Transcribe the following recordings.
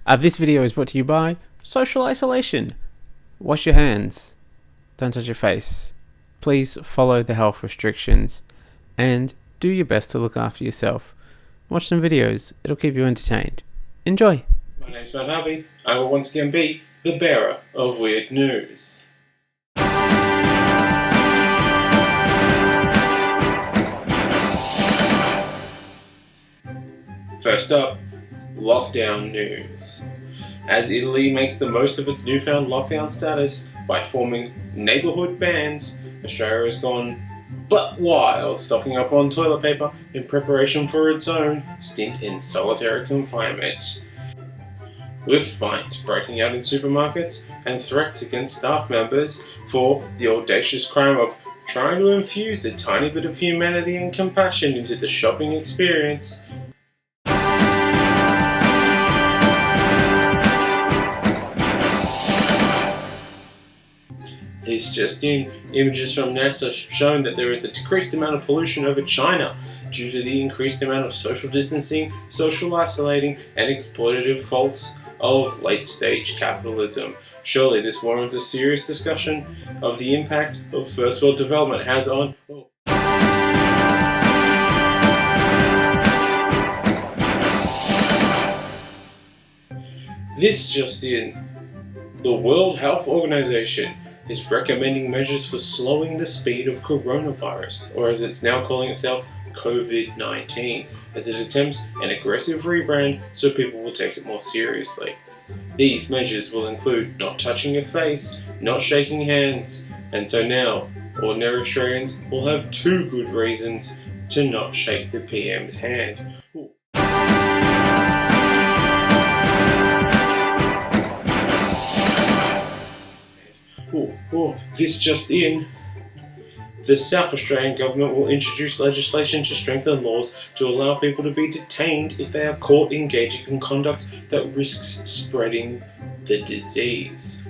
This video is brought to you by social isolation. Wash your hands. Don't touch your face. Please follow the health restrictions and do your best to look after yourself. Watch some videos. It'll keep you entertained. Enjoy. My name's Matt Harvey. I will once again be the bearer of weird news. First up, lockdown news. As Italy makes the most of its newfound lockdown status by forming neighbourhood bans, Australia has gone butt wild stocking up on toilet paper in preparation for its own stint in solitary confinement. With fights breaking out in supermarkets and threats against staff members for the audacious crime of trying to infuse a tiny bit of humanity and compassion into the shopping experience. This just in, images from NASA showing that there is a decreased amount of pollution over China due to the increased amount of social distancing, social isolating, and exploitative faults of late-stage capitalism. Surely this warrants a serious discussion of the impact of first world development has on... This just in, the World Health Organization is recommending measures for slowing the speed of coronavirus, or as it's now calling itself, COVID-19, as it attempts an aggressive rebrand so people will take it more seriously. These measures will include not touching your face, not shaking hands, and so now, ordinary Australians will have two good reasons to not shake the PM's hand. This just in. The South Australian government will introduce legislation to strengthen laws to allow people to be detained if they are caught engaging in conduct that risks spreading the disease.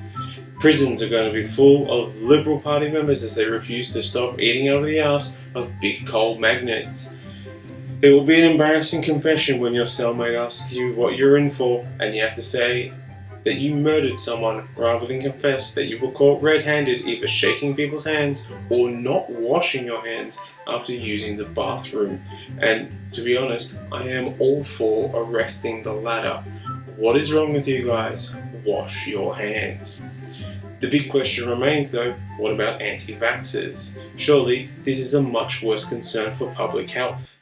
Prisons are going to be full of Liberal Party members as they refuse to stop eating out of the arse of big coal magnates. It will be an embarrassing confession when your cellmate asks you what you're in for and you have to say that you murdered someone rather than confess that you were caught red-handed either shaking people's hands or not washing your hands after using the bathroom. And to be honest, I am all for arresting the latter. What is wrong with you guys? Wash your hands. The big question remains though, what about anti-vaxxers? Surely this is a much worse concern for public health.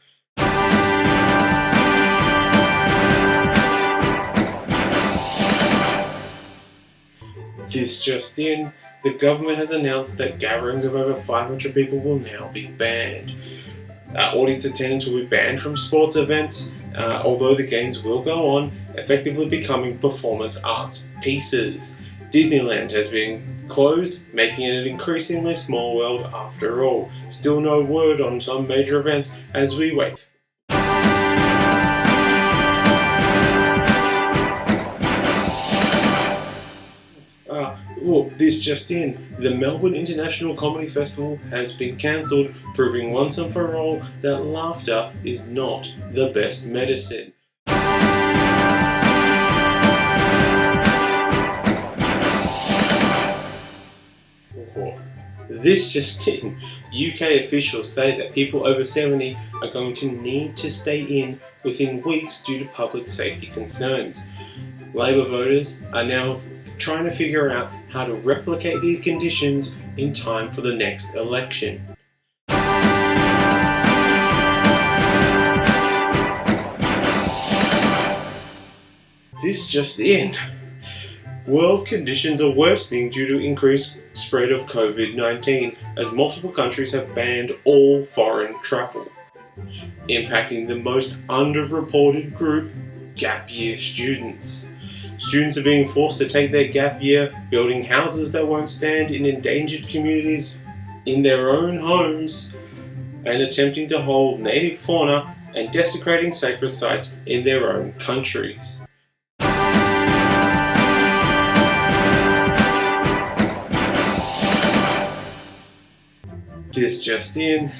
This just in, the government has announced that gatherings of over 500 people will now be banned. Audience attendance will be banned from sports events, although the games will go on, effectively becoming performance arts pieces. Disneyland has been closed, making it an increasingly small world after all. Still no word on some major events as we wait. This just in, the Melbourne International Comedy Festival has been cancelled, proving once and for all that laughter is not the best medicine. This just in, UK officials say that people over 70 are going to need to stay in within weeks due to public safety concerns. Labor voters are now trying to figure out how to replicate these conditions in time for the next election. This just in. World conditions are worsening due to increased spread of COVID-19 as multiple countries have banned all foreign travel, impacting the most underreported group, gap year students. Students are being forced to take their gap year building houses that won't stand in endangered communities in their own homes and attempting to hold native fauna and desecrating sacred sites in their own countries. This just in.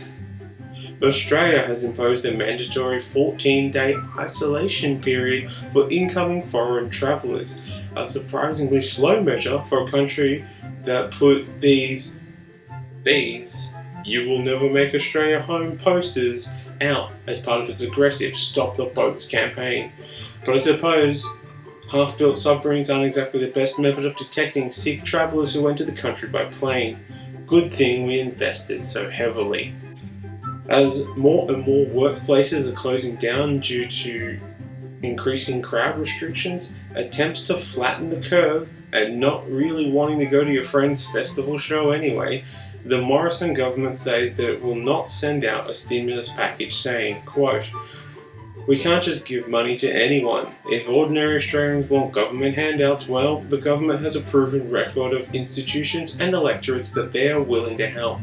Australia has imposed a mandatory 14-day isolation period for incoming foreign travellers, a surprisingly slow measure for a country that put these "You will never make Australia home" posters out as part of its aggressive Stop the Boats campaign. But I suppose half-built submarines aren't exactly the best method of detecting sick travellers who enter the country by plane. Good thing we invested so heavily. As more and more workplaces are closing down due to increasing crowd restrictions, attempts to flatten the curve and not really wanting to go to your friend's festival show anyway, the Morrison government says that it will not send out a stimulus package saying, quote, "We can't just give money to anyone. If ordinary Australians want government handouts, well, the government has a proven record of institutions and electorates that they are willing to help.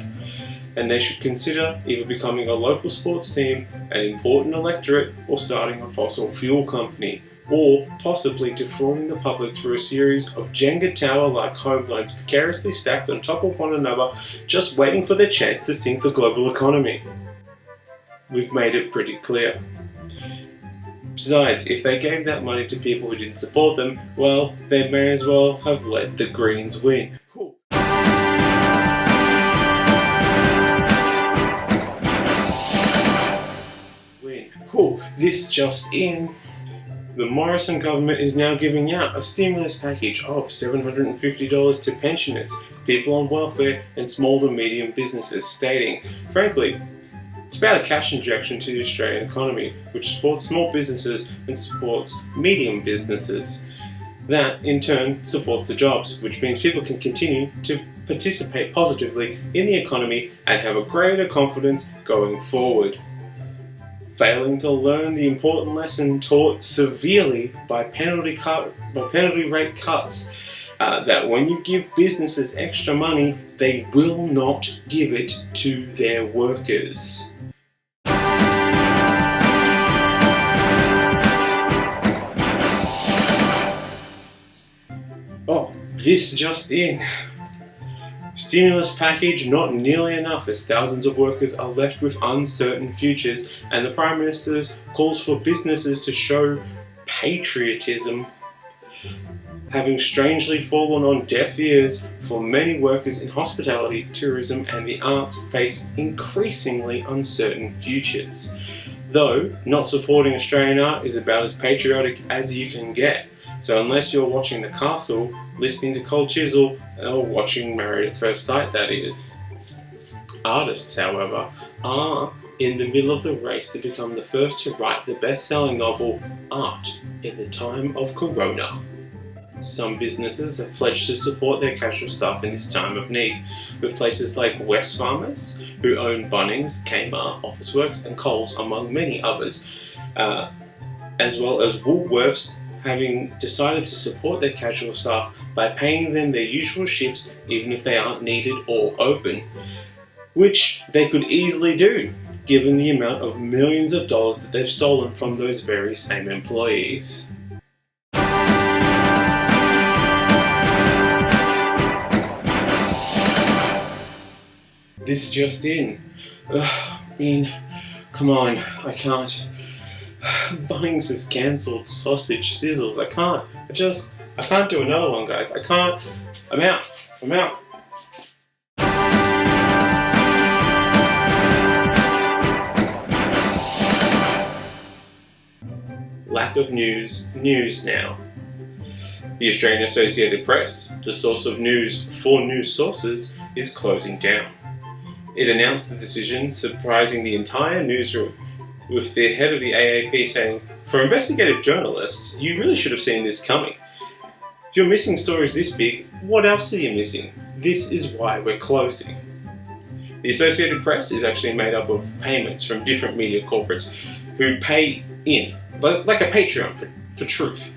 And they should consider either becoming a local sports team, an important electorate, or starting a fossil fuel company, or possibly defrauding the public through a series of Jenga tower-like home loans precariously stacked on top of one another, just waiting for their chance to sink the global economy. We've made it pretty clear. Besides, if they gave that money to people who didn't support them, well, they may as well have let the Greens win." This just in. The Morrison government is now giving out a stimulus package of $750 to pensioners, people on welfare, and small to medium businesses, stating, frankly, it's about a cash injection to the Australian economy, which supports small businesses and supports medium businesses. That, in turn, supports the jobs, which means people can continue to participate positively in the economy and have a greater confidence going forward. Failing to learn the important lesson taught severely by penalty rate cuts, that when you give businesses extra money, they will not give it to their workers. Oh, this just in. Stimulus package not nearly enough as thousands of workers are left with uncertain futures, and the Prime Minister calls for businesses to show patriotism, having strangely fallen on deaf ears for many workers in hospitality, tourism and the arts face increasingly uncertain futures. Though, not supporting Australian art is about as patriotic as you can get. So unless you're watching The Castle, listening to Cold Chisel, or watching Married at First Sight, that is. Artists, however, are in the middle of the race to become the first to write the best-selling novel, Art in the Time of Corona. Some businesses have pledged to support their casual staff in this time of need, with places like Wesfarmers, who own Bunnings, Kmart, Officeworks and Coles, among many others, as well as Woolworths, having decided to support their casual staff by paying them their usual shifts even if they aren't needed or open, which they could easily do, given the amount of millions of dollars that they've stolen from those very same employees. This just in. Come on, I can't. Bunnings has cancelled sausage sizzles. I can't do another one, guys. I can't. I'm out. Lack of news now. The Australian Associated Press, the source of news for news sources, is closing down. It announced the decision, surprising the entire newsroom, with the head of the AAP saying, "For investigative journalists, you really should have seen this coming. If you're missing stories this big, what else are you missing? This is why we're closing." The Associated Press is actually made up of payments from different media corporates who pay in, like a Patreon for truth.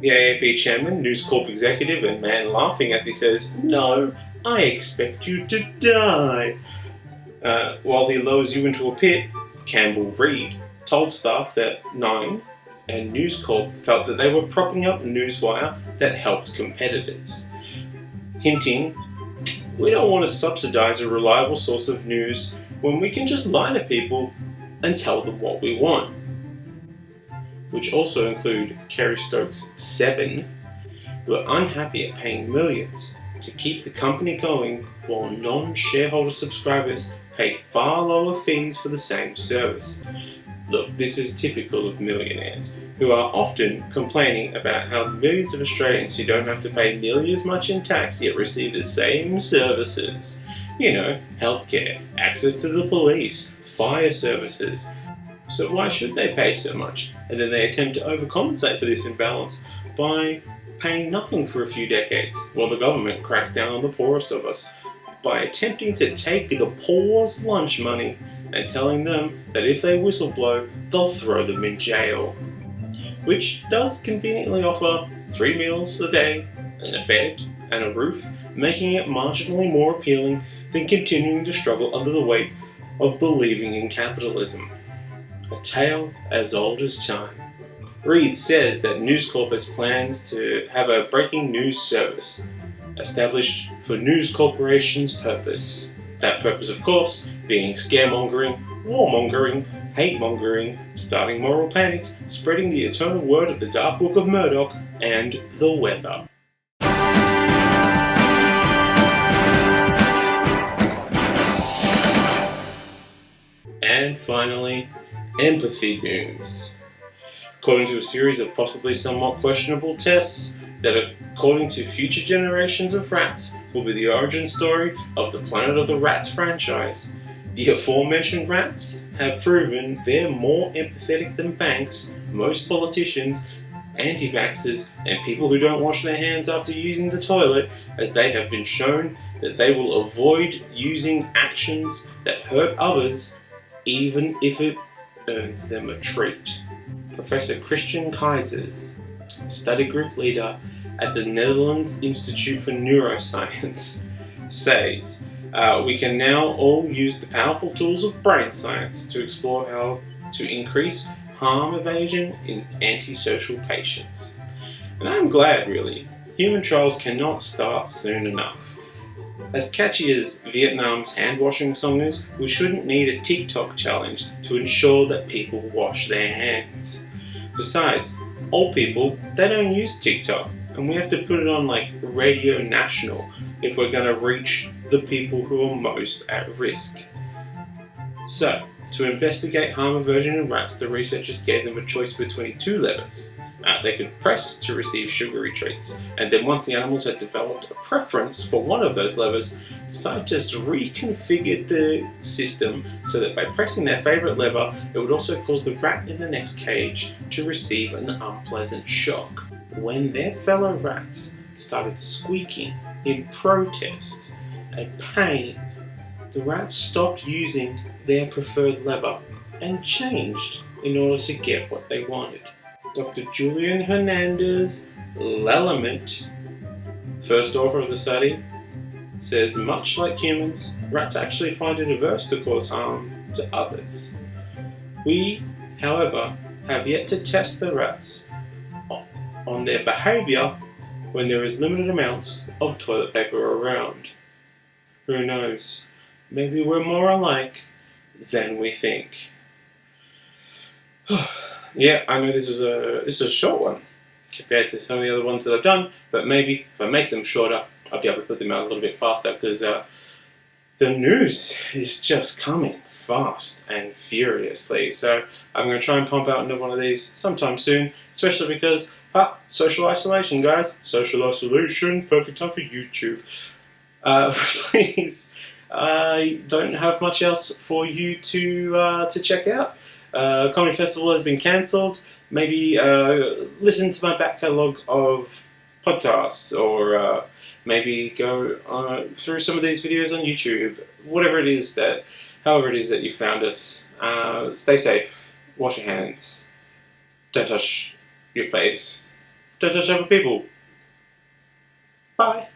The AAP chairman, News Corp executive, and man laughing as he says, "No, I expect you to die." While he lowers you into a pit, Campbell Reid told staff that Nine and News Corp felt that they were propping up Newswire that helped competitors, hinting, "We don't want to subsidise a reliable source of news when we can just lie to people and tell them what we want. Which also include Kerry Stokes' 7, who are unhappy at paying millions to keep the company going while non-shareholder subscribers paid far lower fees for the same service. Look, this is typical of millionaires, who are often complaining about how millions of Australians who don't have to pay nearly as much in tax yet receive the same services. You know, healthcare, access to the police, fire services. So why should they pay so much? And then they attempt to overcompensate for this imbalance by paying nothing for a few decades, while the government cracks down on the poorest of us by attempting to take the poor's lunch money and telling them that if they whistleblow, they'll throw them in jail. Which does conveniently offer 3 meals a day, and a bed, and a roof, making it marginally more appealing than continuing to struggle under the weight of believing in capitalism. A tale as old as time. Reid says that News Corp has plans to have a breaking news service established for News Corporation's purpose. That purpose, of course, being scaremongering, warmongering, hate-mongering, starting moral panic, spreading the eternal word of the dark book of Murdoch, and the weather. And finally, empathy news. According to a series of possibly somewhat questionable tests that, according to future generations of rats, will be the origin story of the Planet of the Rats franchise, the aforementioned rats have proven they're more empathetic than banks, most politicians, anti-vaxxers, and people who don't wash their hands after using the toilet, as they have been shown that they will avoid using actions that hurt others, even if it earns them a treat. Professor Christian Keizers, study group leader at the Netherlands Institute for Neuroscience, says, we can now all use the powerful tools of brain science to explore how to increase harm evasion in antisocial patients. And I'm glad, really. Human trials cannot start soon enough. As catchy as Vietnam's hand washing song is, we shouldn't need a TikTok challenge to ensure that people wash their hands. Besides, old people, they don't use TikTok, and we have to put it on like Radio National if we're going to reach the people who are most at risk. So, to investigate harm aversion in rats, the researchers gave them a choice between 2 levers. They could press to receive sugary treats, and then once the animals had developed a preference for one of those levers, the scientists reconfigured the system so that by pressing their favourite lever, it would also cause the rat in the next cage to receive an unpleasant shock. When their fellow rats started squeaking in protest and pain, the rats stopped using their preferred lever and changed in order to get what they wanted. Dr. Julian Hernandez Lallemand, first author of the study, says much like humans, rats actually find it averse to cause harm to others. We, however, have yet to test the rats on their behaviour when there is limited amounts of toilet paper around. Who knows? Maybe we're more alike than we think. Yeah, I know this was a short one compared to some of the other ones that I've done, but maybe if I make them shorter, I'll be able to put them out a little bit faster, because the news is just coming fast and furiously. So I'm going to try and pump out another one of these sometime soon, especially because social isolation, guys. Social isolation, perfect time for YouTube. Please, I don't have much else for you to check out. Comedy Festival has been cancelled. Maybe listen to my back catalogue of podcasts, or maybe go through some of these videos on YouTube. However it is that you found us. Stay safe. Wash your hands. Don't touch your face. Don't touch other people. Bye.